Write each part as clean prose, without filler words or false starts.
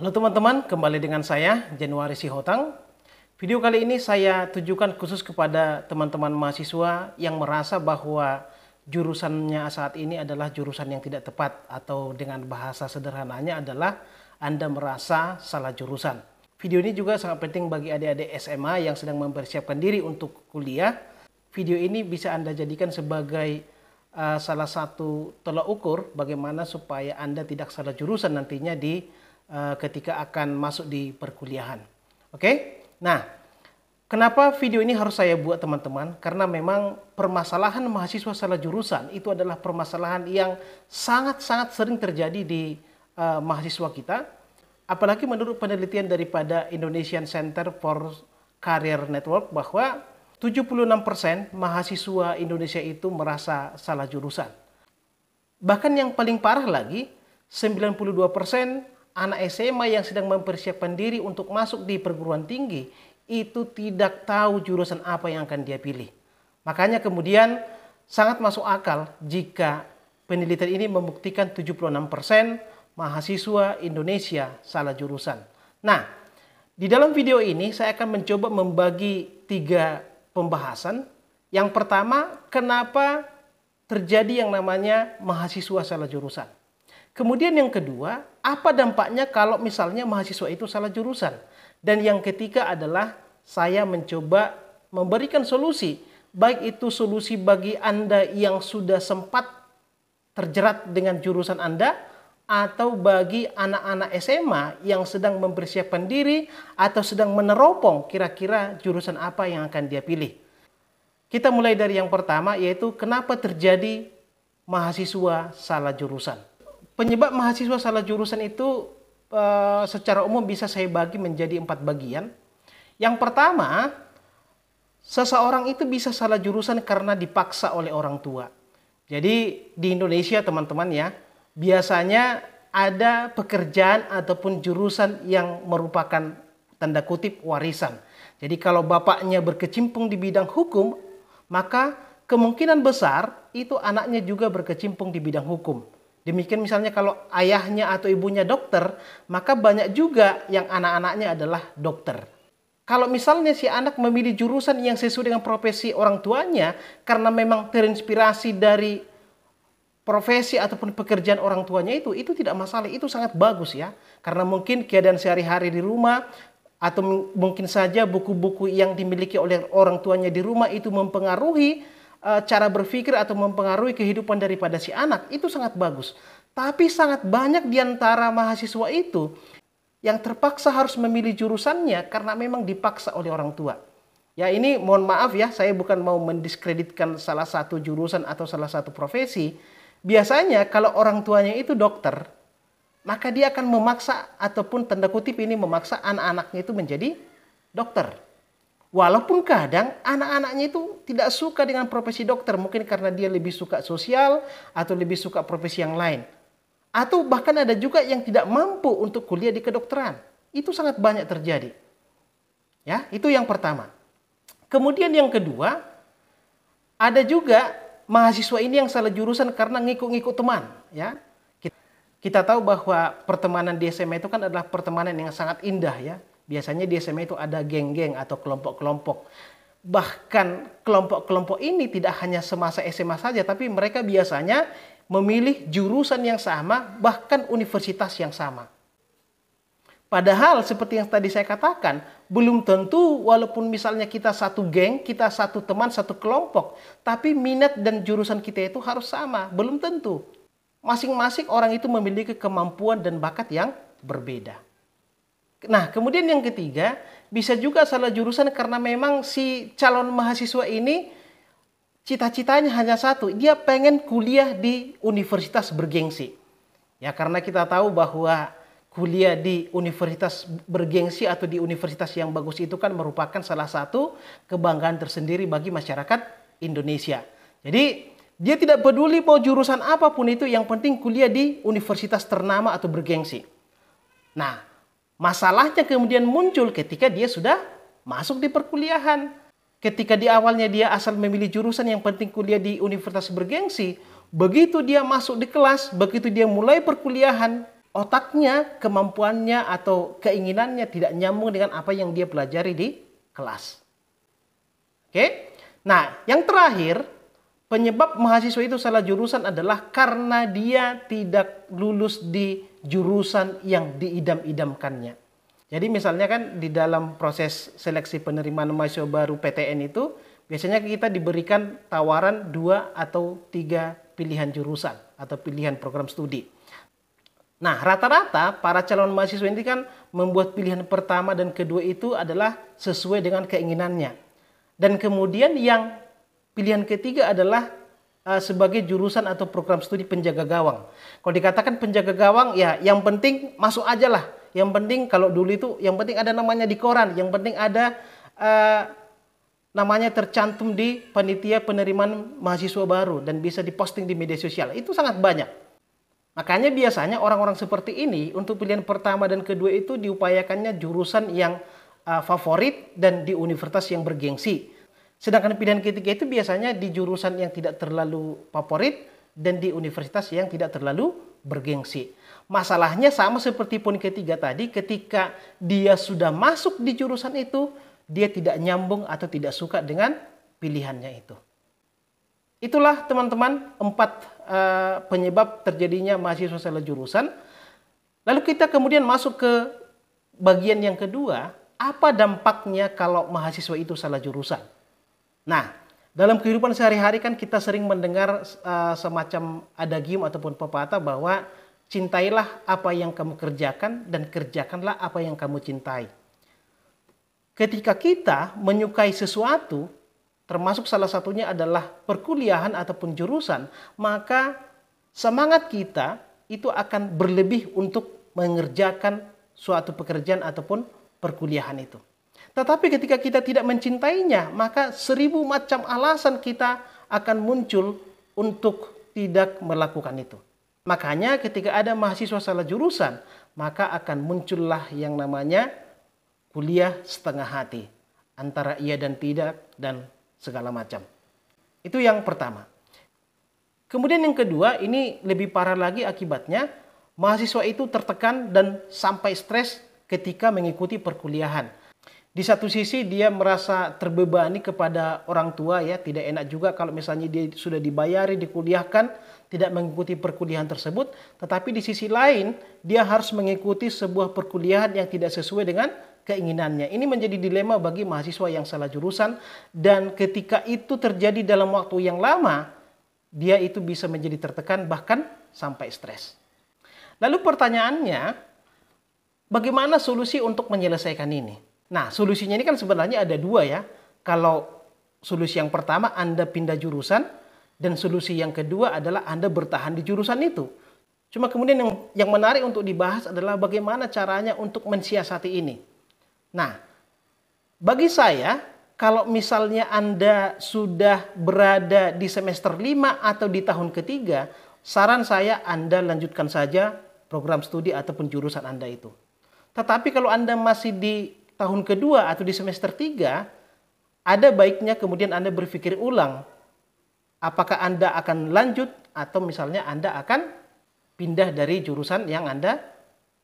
Halo teman-teman, kembali dengan saya Januari Sihotang. Video kali ini saya tujukan khusus kepada teman-teman mahasiswa yang merasa bahwa jurusannya saat ini adalah jurusan yang tidak tepat, atau dengan bahasa sederhananya adalah Anda merasa salah jurusan. Video ini juga sangat penting bagi adik-adik SMA yang sedang mempersiapkan diri untuk kuliah. Video ini bisa Anda jadikan sebagai salah satu tolak ukur bagaimana supaya Anda tidak salah jurusan nantinya ketika akan masuk di perkuliahan. Oke? Nah, kenapa video ini harus saya buat teman-teman? Karena memang permasalahan mahasiswa salah jurusan itu adalah permasalahan yang sangat-sangat sering terjadi di mahasiswa kita. Apalagi menurut penelitian daripada Indonesian Center for Career Network bahwa 76% mahasiswa Indonesia itu merasa salah jurusan. Bahkan yang paling parah lagi, 92% anak SMA yang sedang mempersiapkan diri untuk masuk di perguruan tinggi itu tidak tahu jurusan apa yang akan dia pilih. Makanya kemudian sangat masuk akal jika penelitian ini membuktikan 76% mahasiswa Indonesia salah jurusan. Nah, di dalam video ini saya akan mencoba membagi 3 pembahasan. Yang pertama, kenapa terjadi yang namanya mahasiswa salah jurusan. Kemudian yang kedua, apa dampaknya kalau misalnya mahasiswa itu salah jurusan. Dan yang ketiga adalah saya mencoba memberikan solusi. Baik itu solusi bagi Anda yang sudah sempat terjerat dengan jurusan Anda, atau bagi anak-anak SMA yang sedang mempersiapkan diri atau sedang meneropong kira-kira jurusan apa yang akan dia pilih. Kita mulai dari yang pertama, yaitu kenapa terjadi mahasiswa salah jurusan. Penyebab mahasiswa salah jurusan itu secara umum bisa saya bagi menjadi 4 bagian. Yang pertama, seseorang itu bisa salah jurusan karena dipaksa oleh orang tua. Jadi di Indonesia teman-teman ya, biasanya ada pekerjaan ataupun jurusan yang merupakan tanda kutip warisan. Jadi kalau bapaknya berkecimpung di bidang hukum, maka kemungkinan besar itu anaknya juga berkecimpung di bidang hukum. Demikian misalnya kalau ayahnya atau ibunya dokter, maka banyak juga yang anak-anaknya adalah dokter. Kalau misalnya si anak memilih jurusan yang sesuai dengan profesi orang tuanya, karena memang terinspirasi dari profesi ataupun pekerjaan orang tuanya itu tidak masalah, itu sangat bagus ya. Karena mungkin keadaan sehari-hari di rumah, atau mungkin saja buku-buku yang dimiliki oleh orang tuanya di rumah itu mempengaruhi cara berpikir atau mempengaruhi kehidupan daripada si anak, itu sangat bagus. Tapi sangat banyak di antara mahasiswa itu yang terpaksa harus memilih jurusannya karena memang dipaksa oleh orang tua. Ya ini mohon maaf ya, saya bukan mau mendiskreditkan salah satu jurusan atau salah satu profesi. Biasanya kalau orang tuanya itu dokter, maka dia akan memaksa ataupun tanda kutip ini memaksa anak-anaknya itu menjadi dokter. Walaupun kadang anak-anaknya itu tidak suka dengan profesi dokter, mungkin karena dia lebih suka sosial atau lebih suka profesi yang lain. Atau bahkan ada juga yang tidak mampu untuk kuliah di kedokteran. Itu sangat banyak terjadi. Ya, itu yang pertama. Kemudian yang kedua, ada juga mahasiswa ini yang salah jurusan karena ngikut-ngikut teman, ya. Kita tahu bahwa pertemanan di SMA itu kan adalah pertemanan yang sangat indah ya. Biasanya di SMA itu ada geng-geng atau kelompok-kelompok. Bahkan kelompok-kelompok ini tidak hanya semasa SMA saja, tapi mereka biasanya memilih jurusan yang sama, bahkan universitas yang sama. Padahal seperti yang tadi saya katakan, belum tentu walaupun misalnya kita satu geng, kita satu teman, satu kelompok, tapi minat dan jurusan kita itu harus sama. Belum tentu. Masing-masing orang itu memiliki kemampuan dan bakat yang berbeda. Nah, kemudian yang ketiga, bisa juga salah jurusan karena memang si calon mahasiswa ini cita-citanya hanya satu, dia pengen kuliah di universitas bergengsi. Ya, karena kita tahu bahwa kuliah di universitas bergengsi atau di universitas yang bagus itu kan merupakan salah satu kebanggaan tersendiri bagi masyarakat Indonesia. Jadi, dia tidak peduli mau jurusan apapun itu, yang penting kuliah di universitas ternama atau bergengsi. Nah, masalahnya kemudian muncul ketika dia sudah masuk di perkuliahan. Ketika di awalnya dia asal memilih jurusan yang penting kuliah di universitas bergengsi, begitu dia masuk di kelas, begitu dia mulai perkuliahan, otaknya, kemampuannya, atau keinginannya tidak nyambung dengan apa yang dia pelajari di kelas. Oke? Nah, yang terakhir, penyebab mahasiswa itu salah jurusan adalah karena dia tidak lulus di jurusan yang diidam-idamkannya. Jadi misalnya kan di dalam proses seleksi penerimaan mahasiswa baru PTN itu, biasanya kita diberikan tawaran 2 atau 3 pilihan jurusan atau pilihan program studi. Nah, rata-rata para calon mahasiswa ini kan membuat pilihan pertama dan kedua itu adalah sesuai dengan keinginannya. Dan kemudian yang pilihan ketiga adalah sebagai jurusan atau program studi penjaga gawang. Kalau dikatakan penjaga gawang, ya yang penting masuk aja lah. Yang penting kalau dulu itu, yang penting ada namanya di koran. Yang penting ada namanya tercantum di panitia penerimaan mahasiswa baru dan bisa diposting di media sosial. Itu sangat banyak. Makanya biasanya orang-orang seperti ini untuk pilihan pertama dan kedua itu diupayakannya jurusan yang favorit dan di universitas yang bergengsi. Sedangkan pilihan ketiga itu biasanya di jurusan yang tidak terlalu favorit dan di universitas yang tidak terlalu bergengsi. Masalahnya sama seperti poin ketiga tadi, ketika dia sudah masuk di jurusan itu, dia tidak nyambung atau tidak suka dengan pilihannya itu. Itulah teman-teman 4 penyebab terjadinya mahasiswa salah jurusan. Lalu kita kemudian masuk ke bagian yang kedua, apa dampaknya kalau mahasiswa itu salah jurusan? Nah, dalam kehidupan sehari-hari kan kita sering mendengar semacam adagium ataupun pepatah bahwa cintailah apa yang kamu kerjakan dan kerjakanlah apa yang kamu cintai. Ketika kita menyukai sesuatu, termasuk salah satunya adalah perkuliahan ataupun jurusan, maka semangat kita itu akan berlebih untuk mengerjakan suatu pekerjaan ataupun perkuliahan itu. Tetapi ketika kita tidak mencintainya, maka 1000 macam alasan kita akan muncul untuk tidak melakukan itu. Makanya ketika ada mahasiswa salah jurusan, maka akan muncullah yang namanya kuliah setengah hati. Antara iya dan tidak dan segala macam. Itu yang pertama. Kemudian yang kedua, ini lebih parah lagi akibatnya. Mahasiswa itu tertekan dan sampai stres ketika mengikuti perkuliahan. Di satu sisi dia merasa terbebani kepada orang tua, ya, tidak enak juga kalau misalnya dia sudah dibayari, dikuliahkan, tidak mengikuti perkuliahan tersebut. Tetapi di sisi lain dia harus mengikuti sebuah perkuliahan yang tidak sesuai dengan keinginannya. Ini menjadi dilema bagi mahasiswa yang salah jurusan, dan ketika itu terjadi dalam waktu yang lama, dia itu bisa menjadi tertekan bahkan sampai stres. Lalu pertanyaannya, bagaimana solusi untuk menyelesaikan ini? Nah, solusinya ini kan sebenarnya ada 2 ya. Kalau solusi yang pertama Anda pindah jurusan, dan solusi yang kedua adalah Anda bertahan di jurusan itu. Cuma kemudian yang menarik untuk dibahas adalah bagaimana caranya untuk mensiasati ini. Nah, bagi saya, kalau misalnya Anda sudah berada di semester 5 atau di tahun ketiga, saran saya Anda lanjutkan saja program studi ataupun jurusan Anda itu. Tetapi kalau Anda masih di tahun kedua atau di semester 3, ada baiknya kemudian Anda berpikir ulang. Apakah Anda akan lanjut atau misalnya Anda akan pindah dari jurusan yang Anda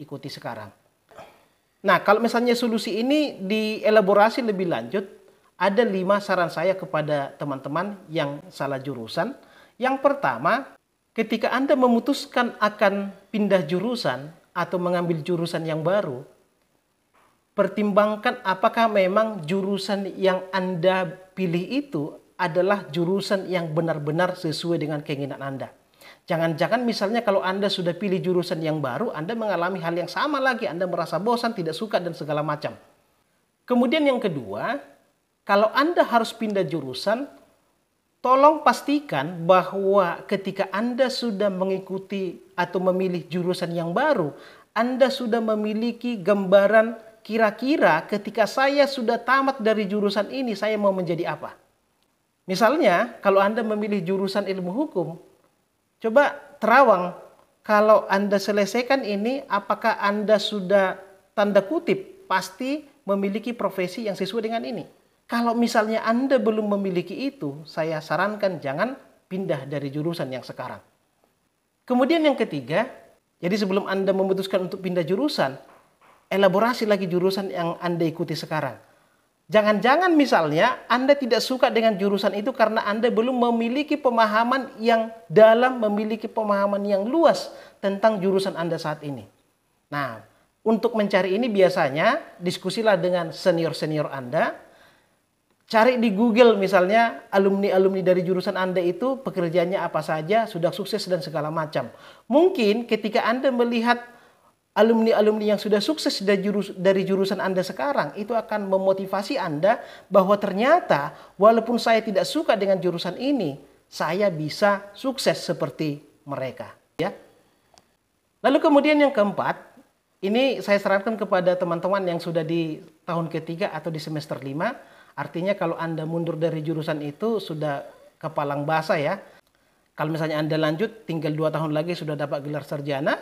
ikuti sekarang. Nah, kalau misalnya solusi ini dielaborasi lebih lanjut, ada 5 saran saya kepada teman-teman yang salah jurusan. Yang pertama, ketika Anda memutuskan akan pindah jurusan atau mengambil jurusan yang baru, pertimbangkan apakah memang jurusan yang Anda pilih itu adalah jurusan yang benar-benar sesuai dengan keinginan Anda. Jangan-jangan misalnya kalau Anda sudah pilih jurusan yang baru, Anda mengalami hal yang sama lagi. Anda merasa bosan, tidak suka, dan segala macam. Kemudian yang kedua, kalau Anda harus pindah jurusan, tolong pastikan bahwa ketika Anda sudah mengikuti atau memilih jurusan yang baru, Anda sudah memiliki gambaran kira-kira ketika saya sudah tamat dari jurusan ini, saya mau menjadi apa. Misalnya, kalau Anda memilih jurusan ilmu hukum, coba terawang, kalau Anda selesaikan ini, apakah Anda sudah tanda kutip pasti memiliki profesi yang sesuai dengan ini. Kalau misalnya Anda belum memiliki itu, saya sarankan jangan pindah dari jurusan yang sekarang. Kemudian yang ketiga, Jadi sebelum Anda memutuskan untuk pindah jurusan, elaborasi lagi jurusan yang Anda ikuti sekarang. Jangan-jangan misalnya Anda tidak suka dengan jurusan itu karena Anda belum memiliki pemahaman yang dalam, memiliki pemahaman yang luas tentang jurusan Anda saat ini. Nah, untuk mencari ini biasanya diskusilah dengan senior-senior Anda. Cari di Google misalnya alumni-alumni dari jurusan Anda itu pekerjaannya apa saja, sudah sukses dan segala macam. Mungkin ketika Anda melihat alumni-alumni yang sudah sukses dari jurusan Anda sekarang, itu akan memotivasi Anda bahwa ternyata walaupun saya tidak suka dengan jurusan ini, saya bisa sukses seperti mereka. Ya. Lalu kemudian yang keempat, ini saya sarankan kepada teman-teman yang sudah di tahun ketiga atau di semester 5. Artinya kalau Anda mundur dari jurusan itu sudah kepalang basah ya. Kalau misalnya Anda lanjut, tinggal 2 tahun lagi sudah dapat gelar sarjana.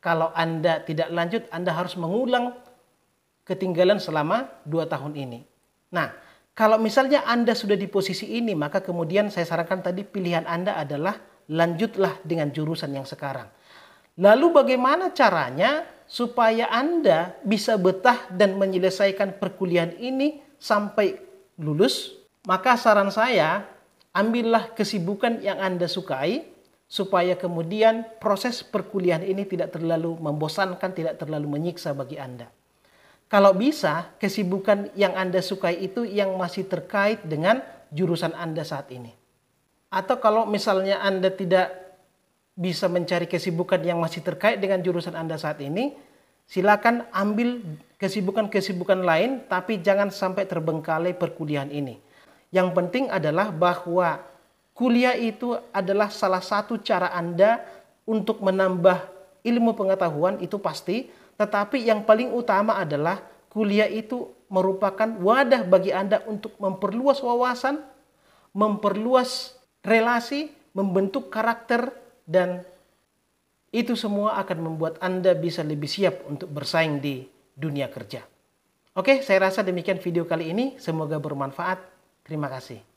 Kalau Anda tidak lanjut, Anda harus mengulang ketinggalan selama 2 tahun ini. Nah, kalau misalnya Anda sudah di posisi ini, maka kemudian saya sarankan tadi pilihan Anda adalah lanjutlah dengan jurusan yang sekarang. Lalu bagaimana caranya supaya Anda bisa betah dan menyelesaikan perkuliahan ini sampai lulus? Maka saran saya, ambillah kesibukan yang Anda sukai supaya kemudian proses perkuliahan ini tidak terlalu membosankan, tidak terlalu menyiksa bagi Anda. Kalau bisa, kesibukan yang Anda sukai itu yang masih terkait dengan jurusan Anda saat ini. Atau kalau misalnya Anda tidak bisa mencari kesibukan yang masih terkait dengan jurusan Anda saat ini, silakan ambil kesibukan-kesibukan lain, tapi jangan sampai terbengkalai perkuliahan ini. Yang penting adalah bahwa kuliah itu adalah salah satu cara Anda untuk menambah ilmu pengetahuan, itu pasti. Tetapi yang paling utama adalah kuliah itu merupakan wadah bagi Anda untuk memperluas wawasan, memperluas relasi, membentuk karakter, dan itu semua akan membuat Anda bisa lebih siap untuk bersaing di dunia kerja. Oke, saya rasa demikian video kali ini. Semoga bermanfaat. Terima kasih.